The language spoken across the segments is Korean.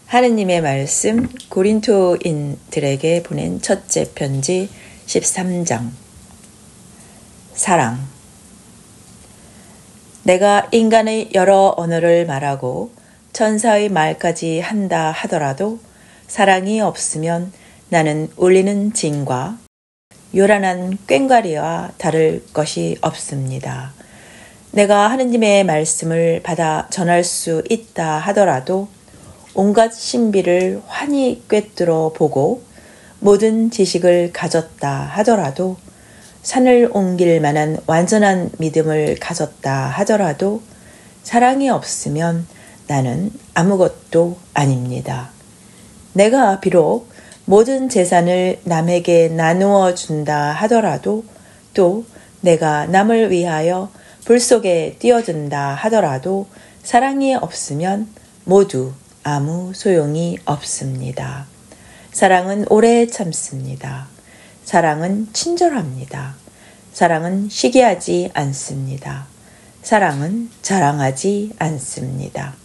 하느님의 말씀 고린토인들에게 보낸 첫째 편지 13장. 사랑. 내가 인간의 여러 언어를 말하고 천사의 말까지 한다 하더라도 사랑이 없으면 나는 울리는 징과 요란한 꽹과리와 다를 것이 없습니다. 내가 하느님의 말씀을 받아 전할 수 있다 하더라도 온갖 신비를 환히 꿰뚫어 보고 모든 지식을 가졌다 하더라도 산을 옮길 만한 완전한 믿음을 가졌다 하더라도 사랑이 없으면 나는 아무것도 아닙니다. 내가 비록 모든 재산을 남에게 나누어 준다 하더라도 또 내가 남을 위하여 불 속에 뛰어든다 하더라도 사랑이 없으면 모두 아무 소용이 없습니다. 사랑은 오래 참습니다. 사랑은 친절합니다. 사랑은 시기하지 않습니다. 사랑은 자랑하지 않습니다.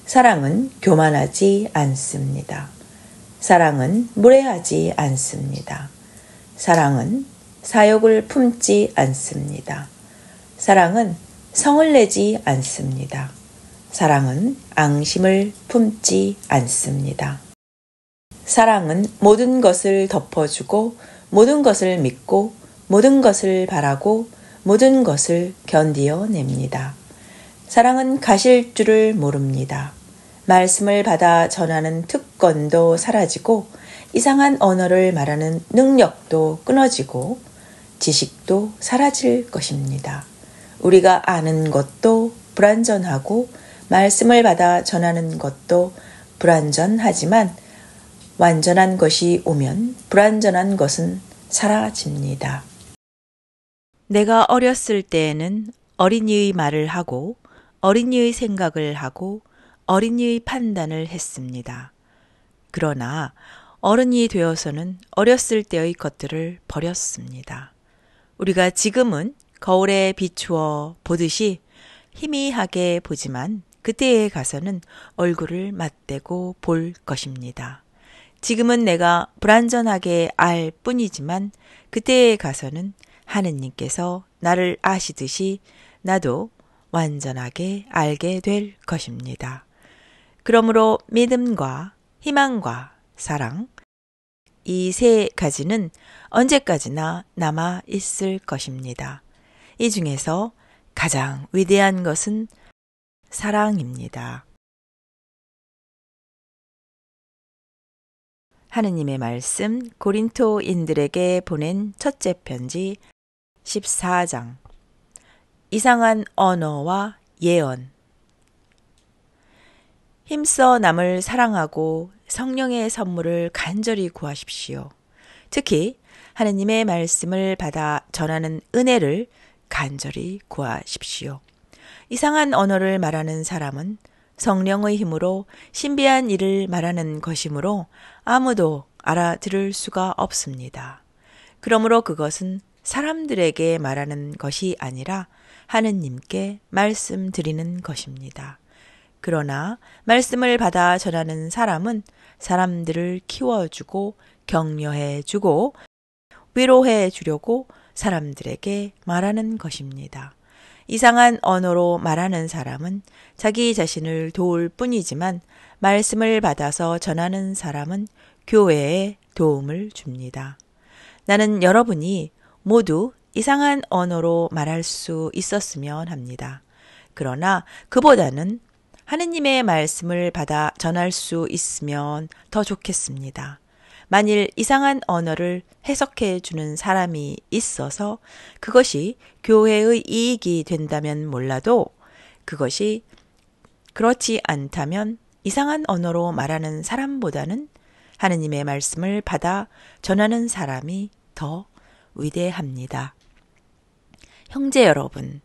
사랑은 교만하지 않습니다. 사랑은 무례하지 않습니다. 사랑은 사욕을 품지 않습니다. 사랑은 성을 내지 않습니다. 사랑은 앙심을 품지 않습니다. 사랑은 모든 것을 덮어주고 모든 것을 믿고 모든 것을 바라고 모든 것을 견디어냅니다. 사랑은 가실 줄을 모릅니다. 말씀을 받아 전하는 특권도 사라지고 이상한 언어를 말하는 능력도 끊어지고 지식도 사라질 것입니다. 우리가 아는 것도 불완전하고 말씀을 받아 전하는 것도 불완전하지만 완전한 것이 오면 불완전한 것은 사라집니다. 내가 어렸을 때에는 어린이의 말을 하고 어린이의 생각을 하고 어린이의 판단을 했습니다. 그러나 어른이 되어서는 어렸을 때의 것들을 버렸습니다. 우리가 지금은 거울에 비추어 보듯이 희미하게 보지만 그때에 가서는 얼굴을 맞대고 볼 것입니다. 지금은 내가 불완전하게 알 뿐이지만 그때에 가서는 하느님께서 나를 아시듯이 나도 완전하게 알게 될 것입니다. 그러므로 믿음과 희망과 사랑, 이 세 가지는 언제까지나 남아 있을 것입니다. 이 중에서 가장 위대한 것은 사랑입니다. 하느님의 말씀 고린토인들에게 보낸 첫째 편지 14장. 이상한 언어와 예언. 힘써 남을 사랑하고 성령의 선물을 간절히 구하십시오. 특히 하느님의 말씀을 받아 전하는 은혜를 간절히 구하십시오. 이상한 언어를 말하는 사람은 성령의 힘으로 신비한 일을 말하는 것이므로 아무도 알아들을 수가 없습니다. 그러므로 그것은 사람들에게 말하는 것이 아니라 하느님께 말씀드리는 것입니다. 그러나 말씀을 받아 전하는 사람은 사람들을 키워주고 격려해주고 위로해주려고 사람들에게 말하는 것입니다. 이상한 언어로 말하는 사람은 자기 자신을 도울 뿐이지만 말씀을 받아서 전하는 사람은 교회에 도움을 줍니다. 나는 여러분이 모두 이상한 언어로 말할 수 있었으면 합니다. 그러나 그보다는 하느님의 말씀을 받아 전할 수 있으면 더 좋겠습니다. 만일 이상한 언어를 해석해 주는 사람이 있어서 그것이 교회의 이익이 된다면 몰라도 그것이 그렇지 않다면 이상한 언어로 말하는 사람보다는 하느님의 말씀을 받아 전하는 사람이 더 위대합니다. 형제 여러분,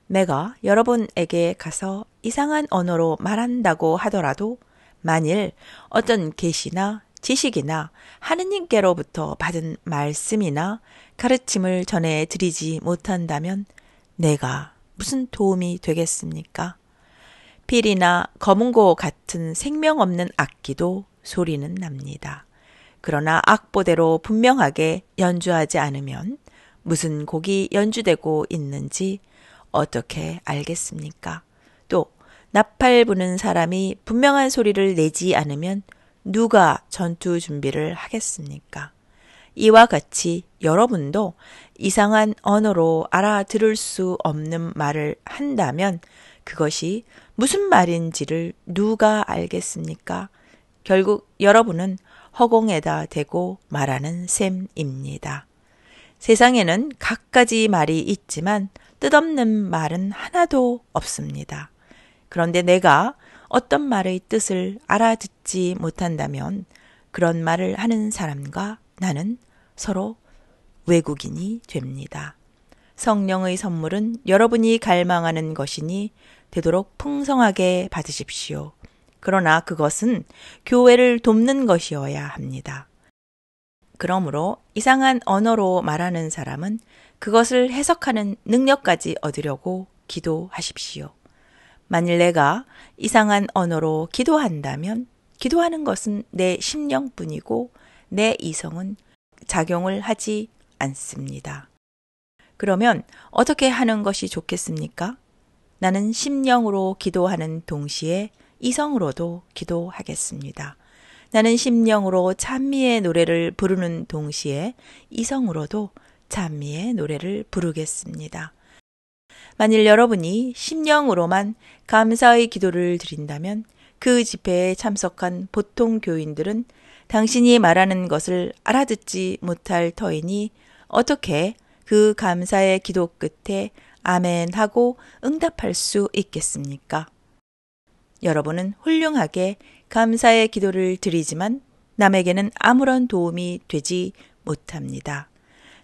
내가 여러분에게 가서 이상한 언어로 말한다고 하더라도 만일 어떤 계시나 지식이나 하느님께로부터 받은 말씀이나 가르침을 전해드리지 못한다면 내가 무슨 도움이 되겠습니까? 필이나 검은고 같은 생명 없는 악기도 소리는 납니다. 그러나 악보대로 분명하게 연주하지 않으면 무슨 곡이 연주되고 있는지 어떻게 알겠습니까? 또 나팔 부는 사람이 분명한 소리를 내지 않으면 누가 전투 준비를 하겠습니까? 이와 같이 여러분도 이상한 언어로 알아들을 수 없는 말을 한다면 그것이 무슨 말인지를 누가 알겠습니까? 결국 여러분은 허공에다 대고 말하는 셈입니다. 세상에는 갖가지 말이 있지만 뜻없는 말은 하나도 없습니다. 그런데 내가 어떤 말의 뜻을 알아듣지 못한다면 그런 말을 하는 사람과 나는 서로 외국인이 됩니다. 성령의 선물은 여러분이 갈망하는 것이니 되도록 풍성하게 받으십시오. 그러나 그것은 교회를 돕는 것이어야 합니다. 그러므로 이상한 언어로 말하는 사람은 그것을 해석하는 능력까지 얻으려고 기도하십시오. 만일 내가 이상한 언어로 기도한다면 기도하는 것은 내 심령뿐이고 내 이성은 작용을 하지 않습니다. 그러면 어떻게 하는 것이 좋겠습니까? 나는 심령으로 기도하는 동시에 이성으로도 기도하겠습니다. 나는 심령으로 찬미의 노래를 부르는 동시에 이성으로도 찬미의 노래를 부르겠습니다. 만일 여러분이 심령으로만 감사의 기도를 드린다면 그 집회에 참석한 보통 교인들은 당신이 말하는 것을 알아듣지 못할 터이니 어떻게 그 감사의 기도 끝에 아멘 하고 응답할 수 있겠습니까? 여러분은 훌륭하게 감사의 기도를 드리지만 남에게는 아무런 도움이 되지 못합니다.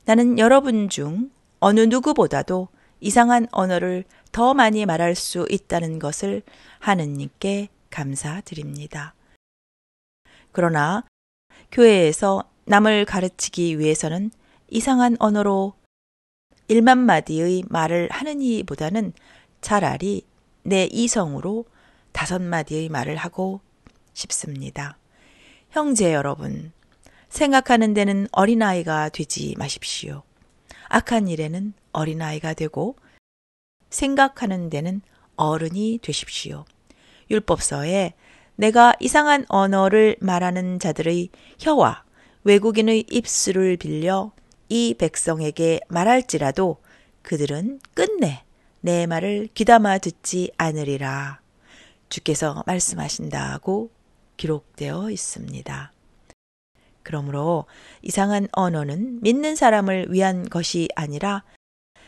나는 여러분 중 어느 누구보다도 이상한 언어를 더 많이 말할 수 있다는 것을 하느님께 감사드립니다. 그러나 교회에서 남을 가르치기 위해서는 이상한 언어로 1만 마디의 말을 하느니보다는 차라리 내 이성으로 5마디의 말을 하고 싶습니다. 형제 여러분, 생각하는 데는 어린아이가 되지 마십시오. 악한 일에는 어린아이가 되고 생각하는 데는 어른이 되십시오. 율법서에 내가 이상한 언어를 말하는 자들의 혀와 외국인의 입술을 빌려 이 백성에게 말할지라도 그들은 끝내 내 말을 귀담아 듣지 않으리라. 주께서 말씀하신다고 기록되어 있습니다. 그러므로 이상한 언어는 믿는 사람을 위한 것이 아니라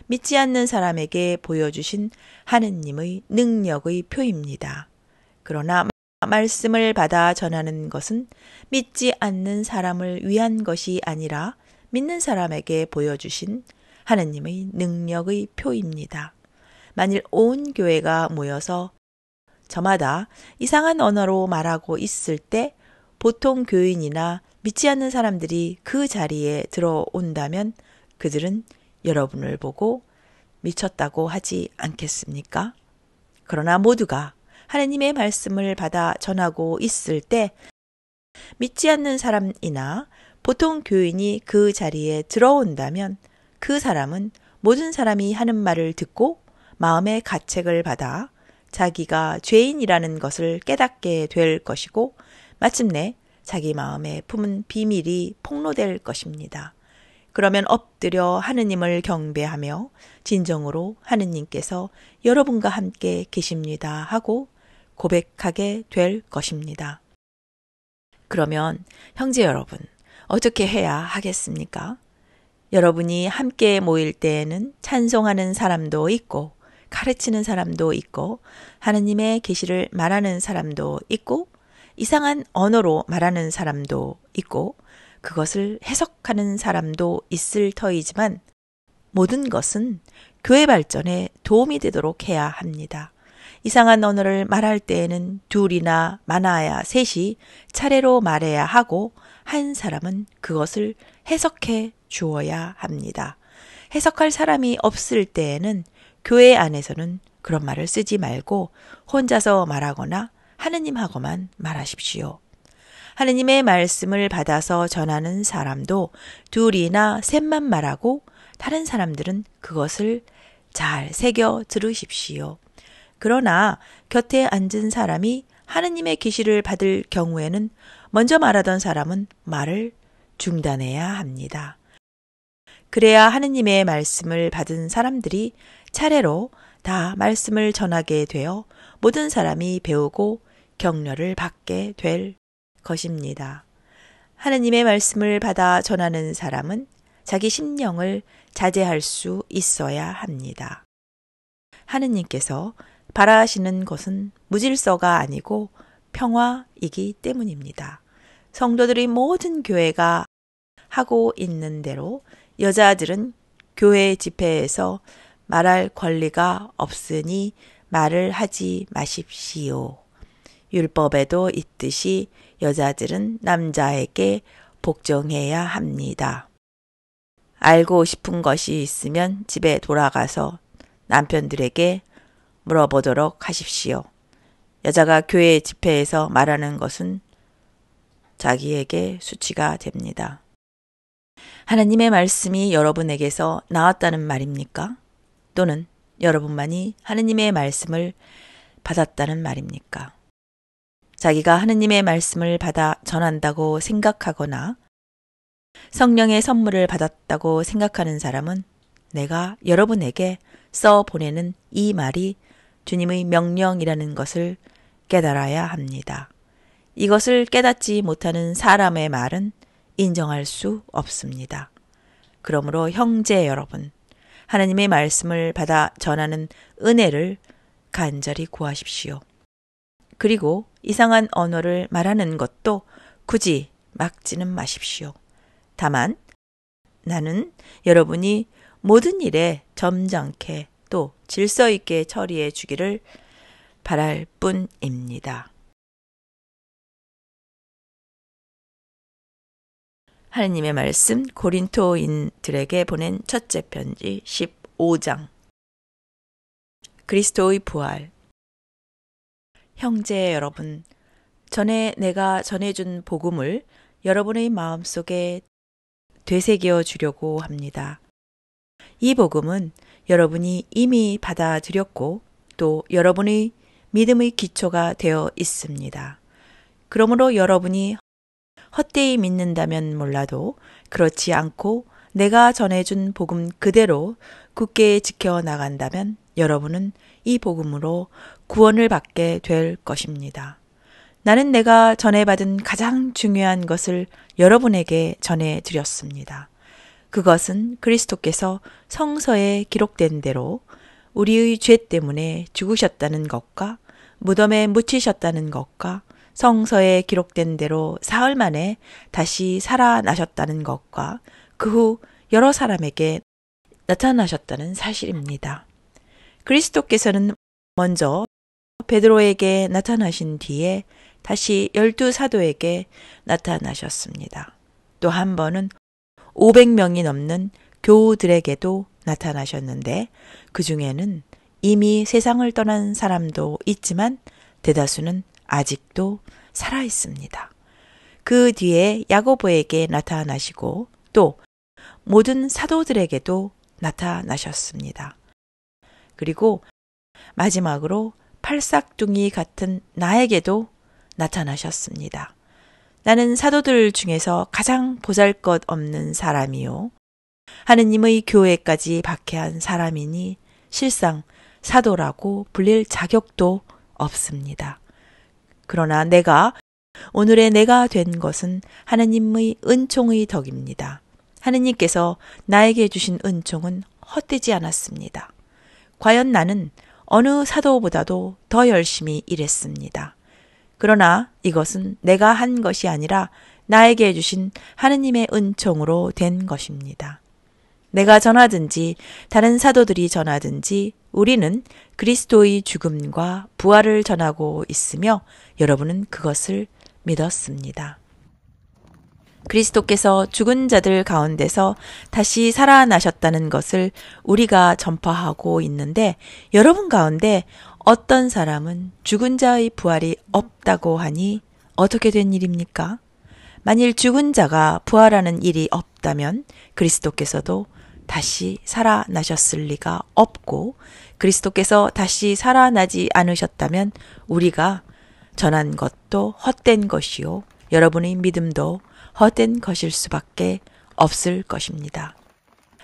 믿지 않는 사람에게 보여주신 하느님의 능력의 표입니다. 그러나 말씀을 받아 전하는 것은 믿지 않는 사람을 위한 것이 아니라 믿는 사람에게 보여주신 하느님의 능력의 표입니다. 만일 온 교회가 모여서 저마다 이상한 언어로 말하고 있을 때 보통 교인이나 믿지 않는 사람들이 그 자리에 들어온다면 그들은 여러분을 보고 미쳤다고 하지 않겠습니까? 그러나 모두가 하나님의 말씀을 받아 전하고 있을 때 믿지 않는 사람이나 보통 교인이 그 자리에 들어온다면 그 사람은 모든 사람이 하는 말을 듣고 마음의 가책을 받아 자기가 죄인이라는 것을 깨닫게 될 것이고 마침내 자기 마음에 품은 비밀이 폭로될 것입니다. 그러면 엎드려 하느님을 경배하며 진정으로 하느님께서 여러분과 함께 계십니다 하고 고백하게 될 것입니다. 그러면 형제 여러분, 어떻게 해야 하겠습니까? 여러분이 함께 모일 때에는 찬송하는 사람도 있고 가르치는 사람도 있고 하느님의 계시를 말하는 사람도 있고 이상한 언어로 말하는 사람도 있고 그것을 해석하는 사람도 있을 터이지만 모든 것은 교회 발전에 도움이 되도록 해야 합니다. 이상한 언어를 말할 때에는 둘이나 많아야 셋이 차례로 말해야 하고 한 사람은 그것을 해석해 주어야 합니다. 해석할 사람이 없을 때에는 교회 안에서는 그런 말을 쓰지 말고 혼자서 말하거나 하느님하고만 말하십시오. 하느님의 말씀을 받아서 전하는 사람도 둘이나 셋만 말하고 다른 사람들은 그것을 잘 새겨 들으십시오. 그러나 곁에 앉은 사람이 하느님의 계시를 받을 경우에는 먼저 말하던 사람은 말을 중단해야 합니다. 그래야 하느님의 말씀을 받은 사람들이 차례로 다 말씀을 전하게 되어 모든 사람이 배우고 격려를 받게 될 것입니다. 하느님의 말씀을 받아 전하는 사람은 자기 심령을 자제할 수 있어야 합니다. 하느님께서 바라시는 것은 무질서가 아니고 평화이기 때문입니다. 성도들이 모든 교회가 하고 있는 대로 여자들은 교회 집회에서 말할 권리가 없으니 말을 하지 마십시오. 율법에도 있듯이 여자들은 남자에게 복종해야 합니다. 알고 싶은 것이 있으면 집에 돌아가서 남편들에게 물어보도록 하십시오. 여자가 교회 집회에서 말하는 것은 자기에게 수치가 됩니다. 하나님의 말씀이 여러분에게서 나왔다는 말입니까? 또는 여러분만이 하느님의 말씀을 받았다는 말입니까? 자기가 하느님의 말씀을 받아 전한다고 생각하거나 성령의 선물을 받았다고 생각하는 사람은 내가 여러분에게 써 보내는 이 말이 주님의 명령이라는 것을 깨달아야 합니다. 이것을 깨닫지 못하는 사람의 말은 인정할 수 없습니다. 그러므로 형제 여러분, 하나님의 말씀을 받아 전하는 은혜를 간절히 구하십시오. 그리고 이상한 언어를 말하는 것도 굳이 막지는 마십시오. 다만 나는 여러분이 모든 일에 점잖게 또 질서 있게 처리해 주기를 바랄 뿐입니다. 하느님의 말씀 고린토인들에게 보낸 첫째 편지 15장. 그리스도의 부활. 형제 여러분, 전에 내가 전해준 복음을 여러분의 마음속에 되새겨 주려고 합니다. 이 복음은 여러분이 이미 받아들였고 또 여러분의 믿음의 기초가 되어 있습니다. 그러므로 여러분이 헛되이 믿는다면 몰라도 그렇지 않고 내가 전해준 복음 그대로 굳게 지켜나간다면 여러분은 이 복음으로 구원을 받게 될 것입니다. 나는 내가 전해받은 가장 중요한 것을 여러분에게 전해드렸습니다. 그것은 그리스도께서 성서에 기록된 대로 우리의 죄 때문에 죽으셨다는 것과 무덤에 묻히셨다는 것과 성서에 기록된 대로 사흘 만에 다시 살아나셨다는 것과 그 후 여러 사람에게 나타나셨다는 사실입니다. 그리스도께서는 먼저 베드로에게 나타나신 뒤에 다시 12사도에게 나타나셨습니다. 또 한 번은 500명이 넘는 교우들에게도 나타나셨는데 그 중에는 이미 세상을 떠난 사람도 있지만 대다수는 아직도 살아 있습니다. 그 뒤에 야고보에게 나타나시고 또 모든 사도들에게도 나타나셨습니다. 그리고 마지막으로 팔싹둥이 같은 나에게도 나타나셨습니다. 나는 사도들 중에서 가장 보잘것없는 사람이요. 하느님의 교회까지 박해한 사람이니 실상 사도라고 불릴 자격도 없습니다. 그러나 오늘의 내가 된 것은 하느님의 은총의 덕입니다. 하느님께서 나에게 주신 은총은 헛되지 않았습니다. 과연 나는 어느 사도보다도 더 열심히 일했습니다. 그러나 이것은 내가 한 것이 아니라 나에게 주신 하느님의 은총으로 된 것입니다. 내가 전하든지 다른 사도들이 전하든지 우리는 그리스도의 죽음과 부활을 전하고 있으며 여러분은 그것을 믿었습니다. 그리스도께서 죽은 자들 가운데서 다시 살아나셨다는 것을 우리가 전파하고 있는데 여러분 가운데 어떤 사람은 죽은 자의 부활이 없다고 하니 어떻게 된 일입니까? 만일 죽은 자가 부활하는 일이 없다면 그리스도께서도 다시 살아나셨을 리가 없고 그리스도께서 다시 살아나지 않으셨다면 우리가 전한 것도 헛된 것이요. 여러분의 믿음도 헛된 것일 수밖에 없을 것입니다.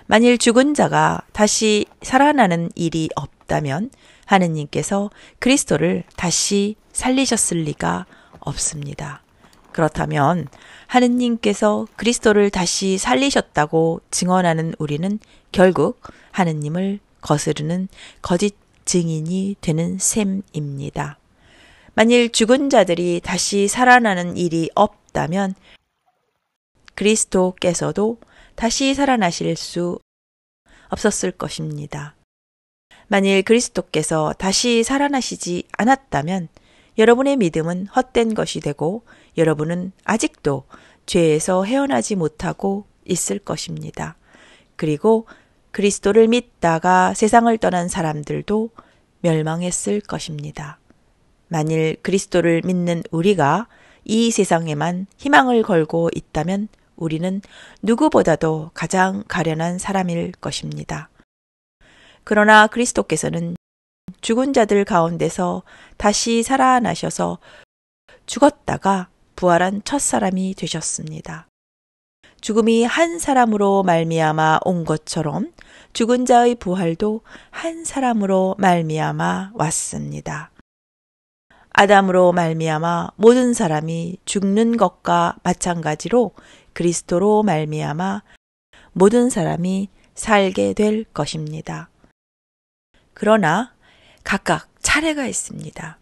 만일 죽은 자가 다시 살아나는 일이 없다면 하느님께서 그리스도를 다시 살리셨을 리가 없습니다. 그렇다면 하느님께서 그리스도를 다시 살리셨다고 증언하는 우리는 결국 하느님을 거스르는 거짓 증인이 되는 셈입니다. 만일 죽은 자들이 다시 살아나는 일이 없다면 그리스도께서도 다시 살아나실 수 없었을 것입니다. 만일 그리스도께서 다시 살아나시지 않았다면 여러분의 믿음은 헛된 것이 되고 여러분은 아직도 죄에서 헤어나지 못하고 있을 것입니다. 그리고 그리스도를 믿다가 세상을 떠난 사람들도 멸망했을 것입니다. 만일 그리스도를 믿는 우리가 이 세상에만 희망을 걸고 있다면 우리는 누구보다도 가장 가련한 사람일 것입니다. 그러나 그리스도께서는 죽은 자들 가운데서 다시 살아나셔서 죽었다가 부활한 첫 사람이 되셨습니다. 죽음이 한 사람으로 말미암아 온 것처럼 죽은 자의 부활도 한 사람으로 말미암아 왔습니다. 아담으로 말미암아 모든 사람이 죽는 것과 마찬가지로 그리스도로 말미암아 모든 사람이 살게 될 것입니다. 그러나 각각 차례가 있습니다.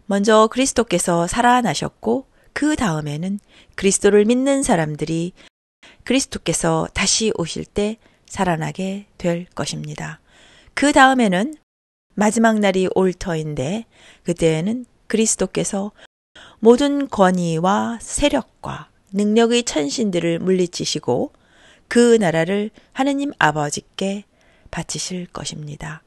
먼저 그리스도께서 살아나셨고 그 다음에는 그리스도를 믿는 사람들이 그리스도께서 다시 오실 때 살아나게 될 것입니다. 그 다음에는 마지막 날이 올 터인데 그때에는 그리스도께서 모든 권위와 세력과 능력의 천신들을 물리치시고 그 나라를 하느님 아버지께 바치실 것입니다.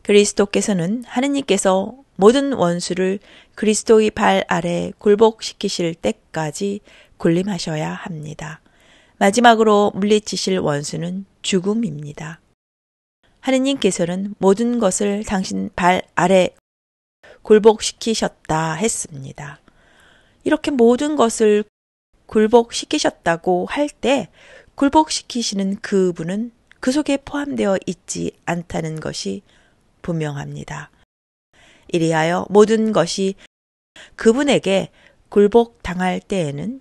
그리스도께서는 하느님께서 모든 원수를 그리스도의 발 아래 굴복시키실 때까지 군림하셔야 합니다. 마지막으로 물리치실 원수는 죽음입니다. 하느님께서는 모든 것을 당신 발 아래 굴복시키셨다 했습니다. 이렇게 모든 것을 굴복시키셨다고 할 때 굴복시키시는 그분은 그 속에 포함되어 있지 않다는 것이 분명합니다. 이리하여 모든 것이 그분에게 굴복당할 때에는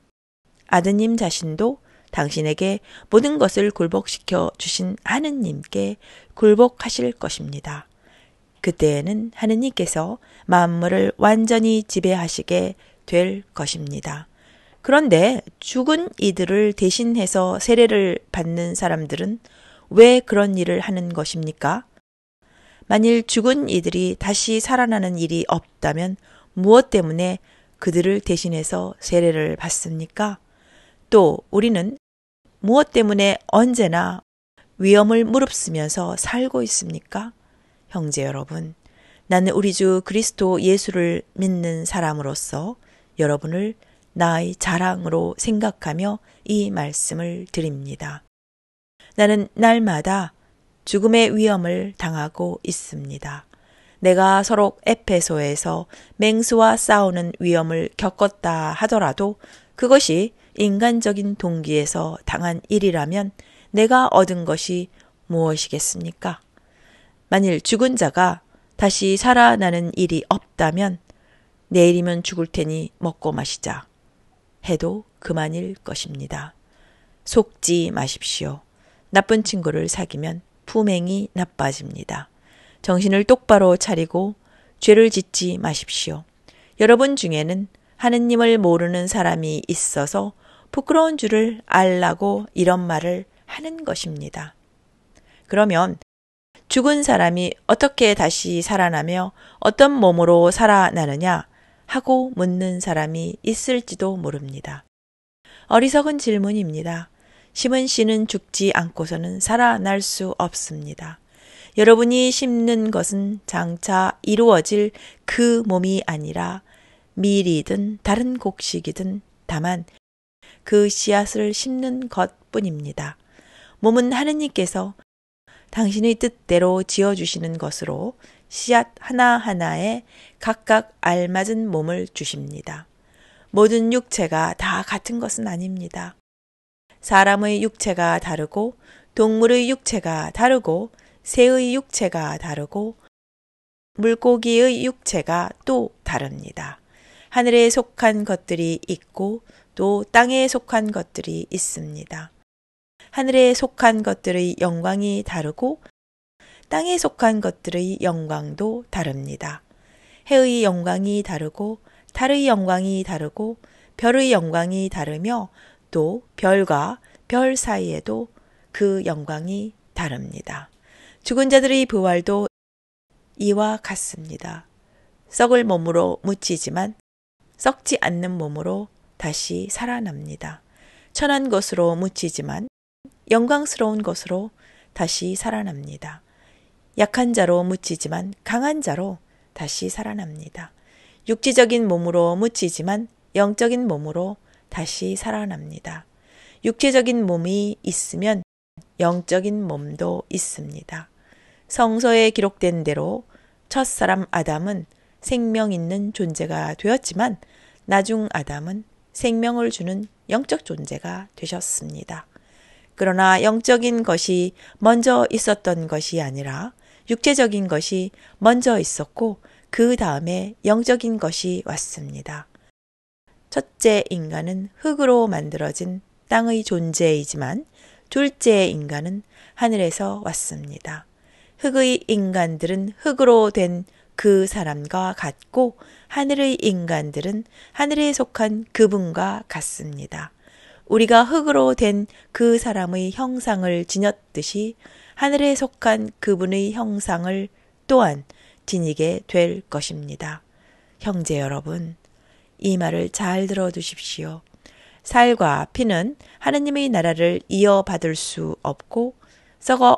아드님 자신도 당신에게 모든 것을 굴복시켜 주신 하느님께 굴복하실 것입니다. 그때에는 하느님께서 만물을 완전히 지배하시게 될 것입니다. 그런데 죽은 이들을 대신해서 세례를 받는 사람들은 왜 그런 일을 하는 것입니까? 만일 죽은 이들이 다시 살아나는 일이 없다면 무엇 때문에 그들을 대신해서 세례를 받습니까? 또 우리는 무엇 때문에 언제나 위험을 무릅쓰면서 살고 있습니까? 형제 여러분, 나는 우리 주 그리스도 예수를 믿는 사람으로서 여러분을 나의 자랑으로 생각하며 이 말씀을 드립니다. 나는 날마다 죽음의 위험을 당하고 있습니다. 내가 서로 에페소에서 맹수와 싸우는 위험을 겪었다 하더라도 그것이 인간적인 동기에서 당한 일이라면 내가 얻은 것이 무엇이겠습니까? 만일 죽은 자가 다시 살아나는 일이 없다면 내일이면 죽을 테니 먹고 마시자 해도 그만일 것입니다. 속지 마십시오. 나쁜 친구를 사귀면 품행이 나빠집니다. 정신을 똑바로 차리고 죄를 짓지 마십시오. 여러분 중에는 하느님을 모르는 사람이 있어서 부끄러운 줄을 알라고 이런 말을 하는 것입니다. 그러면 죽은 사람이 어떻게 다시 살아나며 어떤 몸으로 살아나느냐 하고 묻는 사람이 있을지도 모릅니다. 어리석은 질문입니다. 심은 씨는 죽지 않고서는 살아날 수 없습니다. 여러분이 심는 것은 장차 이루어질 그 몸이 아니라 밀이든 다른 곡식이든 다만 그 씨앗을 심는 것뿐입니다. 몸은 하느님께서 당신의 뜻대로 지어주시는 것으로 씨앗 하나하나에 각각 알맞은 몸을 주십니다. 모든 육체가 다 같은 것은 아닙니다. 사람의 육체가 다르고 동물의 육체가 다르고 새의 육체가 다르고 물고기의 육체가 또 다릅니다. 하늘에 속한 것들이 있고 또 땅에 속한 것들이 있습니다. 하늘에 속한 것들의 영광이 다르고 땅에 속한 것들의 영광도 다릅니다. 해의 영광이 다르고 달의 영광이 다르고 별의 영광이 다르며 또 별과 별 사이에도 그 영광이 다릅니다. 죽은 자들의 부활도 이와 같습니다. 썩을 몸으로 묻히지만 썩지 않는 몸으로 다시 살아납니다. 천한 것으로 묻히지만 영광스러운 것으로 다시 살아납니다. 약한 자로 묻히지만 강한 자로 다시 살아납니다. 육지적인 몸으로 묻히지만 영적인 몸으로 다시 살아납니다. 육체적인 몸이 있으면 영적인 몸도 있습니다. 성서에 기록된 대로 첫사람 아담은 생명 있는 존재가 되었지만 나중 아담은 생명을 주는 영적 존재가 되셨습니다. 그러나 영적인 것이 먼저 있었던 것이 아니라 육체적인 것이 먼저 있었고 그 다음에 영적인 것이 왔습니다. 첫째 인간은 흙으로 만들어진 땅의 존재이지만 둘째 인간은 하늘에서 왔습니다. 흙의 인간들은 흙으로 된 그 사람과 같고 하늘의 인간들은 하늘에 속한 그분과 같습니다. 우리가 흙으로 된 그 사람의 형상을 지녔듯이 하늘에 속한 그분의 형상을 또한 지니게 될 것입니다. 형제 여러분, 이 말을 잘 들어두십시오. 살과 피는 하느님의 나라를 이어받을 수 없고 썩어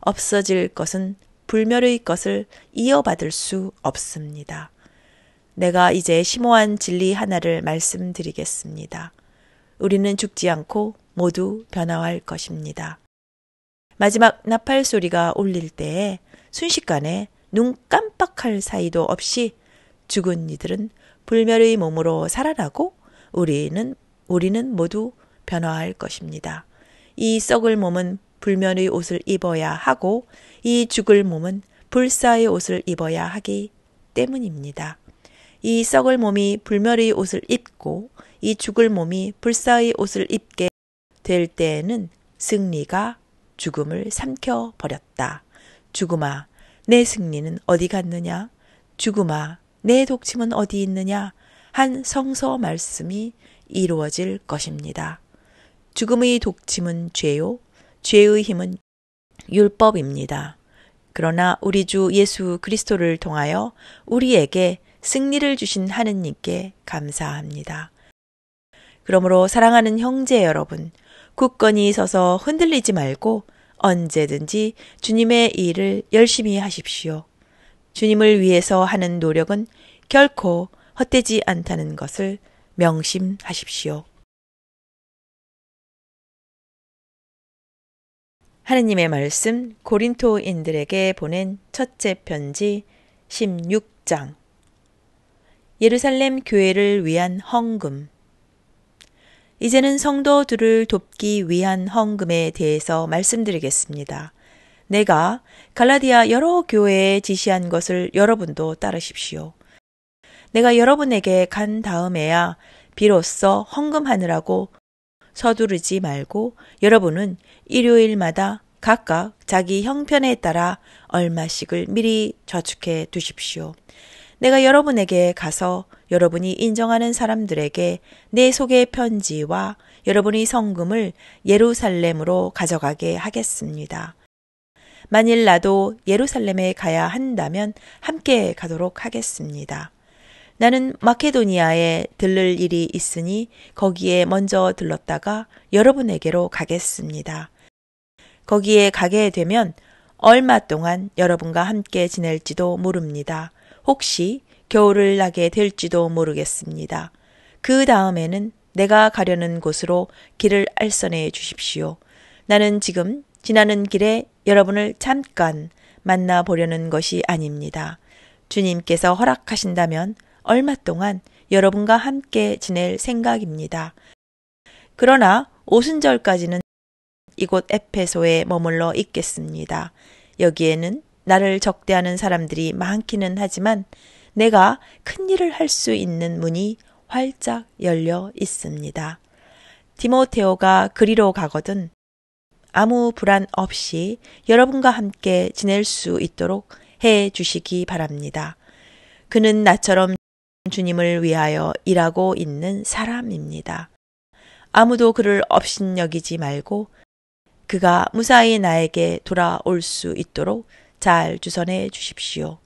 없어질 것은 불멸의 것을 이어받을 수 없습니다. 내가 이제 심오한 진리 하나를 말씀드리겠습니다. 우리는 죽지 않고 모두 변화할 것입니다. 마지막 나팔 소리가 울릴 때에 순식간에 눈 깜빡할 사이도 없이 죽은 이들은 불멸의 몸으로 살아나고 우리는 모두 변화할 것입니다. 이 썩을 몸은 불멸의 옷을 입어야 하고 이 죽을 몸은 불사의 옷을 입어야 하기 때문입니다. 이 썩을 몸이 불멸의 옷을 입고 이 죽을 몸이 불사의 옷을 입게 될 때에는 승리가 죽음을 삼켜버렸다. 죽음아, 내 승리는 어디 갔느냐? 죽음아, 내 독침은 어디 있느냐? 한 성서 말씀이 이루어질 것입니다. 죽음의 독침은 죄요, 죄의 힘은 율법입니다. 그러나 우리 주 예수 그리스도를 통하여 우리에게 승리를 주신 하느님께 감사합니다. 그러므로 사랑하는 형제 여러분, 굳건히 서서 흔들리지 말고 언제든지 주님의 일을 열심히 하십시오. 주님을 위해서 하는 노력은 결코 헛되지 않다는 것을 명심하십시오. 하느님의 말씀 고린토인들에게 보낸 첫째 편지 16장 예루살렘 교회를 위한 헌금. 이제는 성도들을 돕기 위한 헌금에 대해서 말씀드리겠습니다. 내가 갈라디아 여러 교회에 지시한 것을 여러분도 따르십시오. 내가 여러분에게 간 다음에야 비로소 헌금하느라고 서두르지 말고 여러분은 일요일마다 각각 자기 형편에 따라 얼마씩을 미리 저축해 두십시오. 내가 여러분에게 가서 여러분이 인정하는 사람들에게 내 소개 편지와 여러분의 성금을 예루살렘으로 가져가게 하겠습니다. 만일 나도 예루살렘에 가야 한다면 함께 가도록 하겠습니다. 나는 마케도니아에 들를 일이 있으니 거기에 먼저 들렀다가 여러분에게로 가겠습니다. 거기에 가게 되면 얼마 동안 여러분과 함께 지낼지도 모릅니다. 혹시 겨울을 나게 될지도 모르겠습니다. 그 다음에는 내가 가려는 곳으로 길을 알선해 주십시오. 나는 지금 지나는 길에 여러분을 잠깐 만나보려는 것이 아닙니다. 주님께서 허락하신다면 얼마 동안 여러분과 함께 지낼 생각입니다. 그러나 오순절까지는 이곳 에페소에 머물러 있겠습니다. 여기에는 나를 적대하는 사람들이 많기는 하지만 내가 큰 일을 할 수 있는 문이 활짝 열려 있습니다. 디모테오가 그리로 가거든 아무 불안 없이 여러분과 함께 지낼 수 있도록 해 주시기 바랍니다. 그는 나처럼 주님을 위하여 일하고 있는 사람입니다. 아무도 그를 업신여기지 말고 그가 무사히 나에게 돌아올 수 있도록 잘 주선해 주십시오.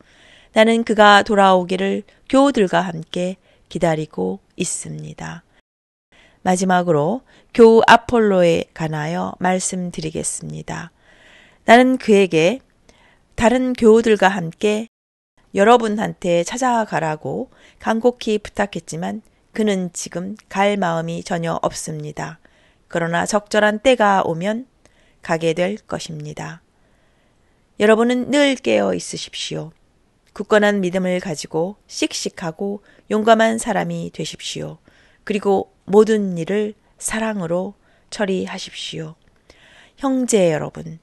나는 그가 돌아오기를 교우들과 함께 기다리고 있습니다. 마지막으로 교우 아폴로에 관하여 말씀드리겠습니다. 나는 그에게 다른 교우들과 함께 여러분한테 찾아가라고 간곡히 부탁했지만 그는 지금 갈 마음이 전혀 없습니다. 그러나 적절한 때가 오면 가게 될 것입니다. 여러분은 늘 깨어 있으십시오. 굳건한 믿음을 가지고 씩씩하고 용감한 사람이 되십시오. 그리고 모든 일을 사랑으로 처리하십시오. 형제 여러분,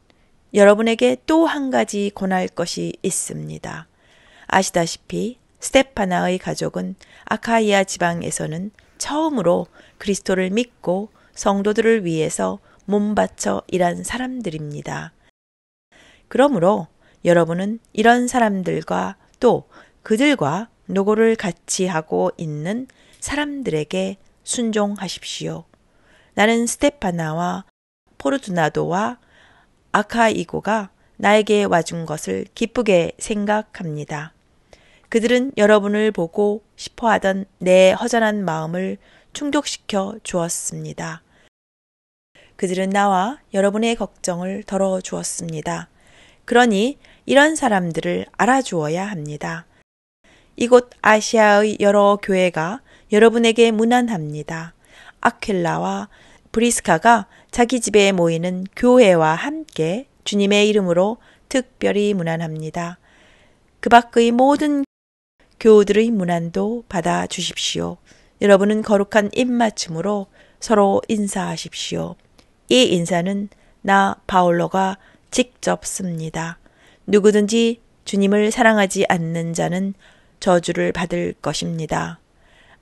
여러분에게 또 한 가지 권할 것이 있습니다. 아시다시피 스테파나의 가족은 아카이아 지방에서는 처음으로 그리스도를 믿고 성도들을 위해서 몸바쳐 일한 사람들입니다. 그러므로 여러분은 이런 사람들과 또 그들과 노고를 같이 하고 있는 사람들에게 순종하십시오. 나는 스테파나와 포르투나도와 아카이고가 나에게 와준 것을 기쁘게 생각합니다. 그들은 여러분을 보고 싶어하던 내 허전한 마음을 충족시켜 주었습니다. 그들은 나와 여러분의 걱정을 덜어주었습니다. 그러니 이런 사람들을 알아주어야 합니다. 이곳 아시아의 여러 교회가 여러분에게 문안합니다. 아퀴라와 브리스카가 자기 집에 모이는 교회와 함께 주님의 이름으로 특별히 문안합니다. 그 밖의 모든 교우들의 문안도 받아 주십시오. 여러분은 거룩한 입맞춤으로 서로 인사하십시오. 이 인사는 나 바울로가 직접 씁니다. 누구든지 주님을 사랑하지 않는 자는 저주를 받을 것입니다.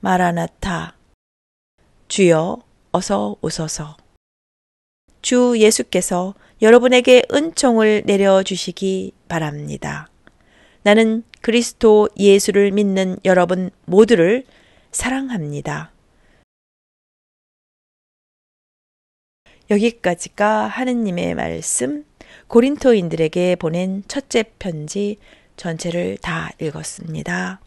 마라나타. 주여 어서 오소서. 주 예수께서 여러분에게 은총을 내려주시기 바랍니다. 나는 그리스도 예수를 믿는 여러분 모두를 사랑합니다. 여기까지가 하느님의 말씀 고린토인들에게 보낸 첫째 편지 전체를 다 읽었습니다.